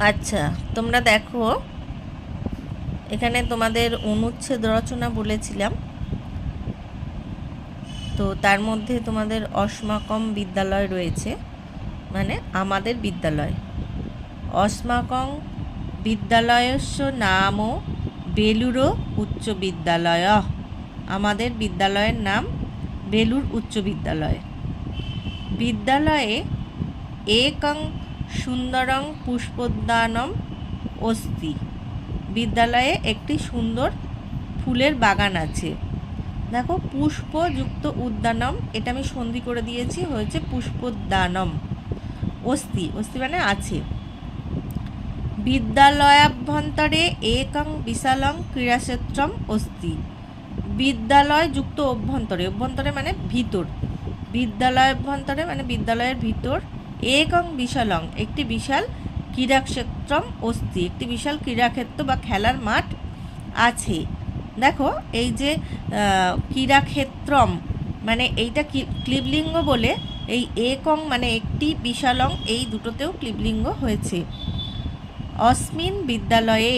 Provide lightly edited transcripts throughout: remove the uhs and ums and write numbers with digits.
আচ্ছা, তোমরা দেখো, এখানে তোমাদের অনুচ্ছেদ রচনা বলেছিলাম, তো তার মধ্যে তোমাদের অস্মাকম বিদ্যালয় রয়েছে, মানে আমাদের বিদ্যালয়। অস্মাকং বিদ্যালয়স্য নাম বেলুর উচ্চ বিদ্যালয়। আমাদের বিদ্যালয়ের নাম বেলুর উচ্চ বিদ্যালয়। বিদ্যালয়ে একং সুন্দরং পুষ্পোদ্যানম অস্তি। বিদ্যালয়ে একটি সুন্দর ফুলের বাগান আছে। দেখো, পুষ্পযুক্ত উদ্যানম, এটা আমি সন্ধি করে দিয়েছি, হয়েছে পুষ্পোদ্যানম। অস্তি, অস্তি মানে আছে। বিদ্যালয়াভ্যন্তরে একং বিশালং ক্রীড়াক্ষেত্রম অস্তি। বিদ্যালয় যুক্ত অভ্যন্তরে, অভ্যন্তরে মানে ভিতর, বিদ্যালয় অভ্যন্তরে মানে বিদ্যালয়ের ভিতর, একং বিশালং একটি বিশাল ক্রীড়াক্ষেত্রম অস্তি, একটি বিশাল ক্রীড়াক্ষেত্র বা খেলার মাঠ আছে। দেখো, এই যে ক্রীড়াক্ষেত্রম মানে এইটা ক্লিবলিঙ্গ বলে এই একং মানে একটি, বিশালং এই দুটোতেও ক্লিবলিঙ্গ হয়েছে। অস্মিন বিদ্যালয়ে,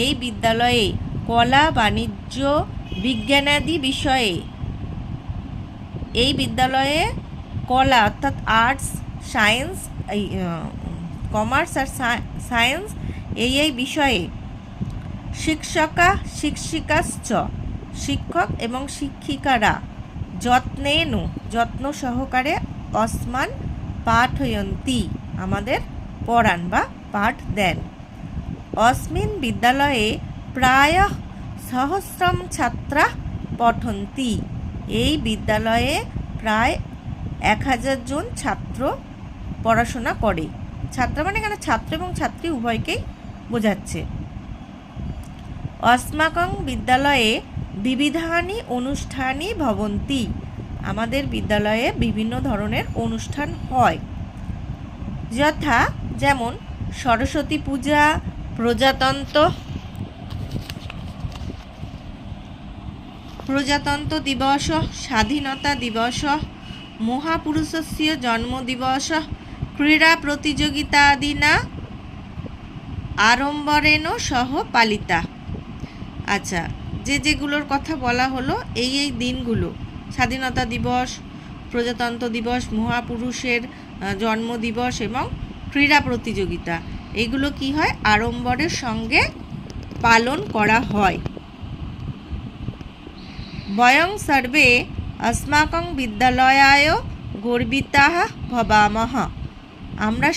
এই বিদ্যালয়ে কলা বাণিজ্য বিজ্ঞানাদি বিষয়ে, এই বিদ্যালয়ে কলা অর্থাৎ আর্টস, সায়েন্স, এই কমার্স আর সায়েন্স এই বিষয়ে শিক্ষকা শিক্ষিকাশ্চ শিক্ষক এবং শিক্ষিকারা যত্নেনু যত্ন সহকারে অস্মান পাঠয়ন্তি আমাদের পড়ান বা পাঠ দেন। অস্মিন বিদ্যালয়ে প্রায় সহস্রম ছাত্রা পঠন্তি। এই বিদ্যালয়ে প্রায় 1000 জন ছাত্র পড়াশোনা করে। ছাত্র মানে এখানে ছাত্র এবং ছাত্রী উভয়কেই বোঝাচ্ছে। অস্মাকং বিদ্যালয়ে বিবিধানি অনুষ্ঠানি ভবন্তি। আমাদের বিদ্যালয়ে বিভিন্ন ধরনের অনুষ্ঠান হয়, যথা যেমন সরস্বতী পূজা, প্রজাতন্ত্র দিবস, স্বাধীনতা দিবস, মহাপুরুষস্য জন্মদিবস, ক্রীড়া প্রতিযোগিতাদিনা আড়ম্বরেণ সহ পালিতা। আচ্ছা, যেগুলোর কথা বলা হলো এই দিনগুলো, স্বাধীনতা দিবস, প্রজাতন্ত্র দিবস, মহাপুরুষের জন্মদিবস এবং ক্রীড়া প্রতিযোগিতা, এগুলো কি হয়? আড়ম্বরের সঙ্গে পালন করা হয়। বয়ং সর্বে अस्माकं বিদ্যালয়ায় গর্বিতাঃ ভবামঃ। আমরা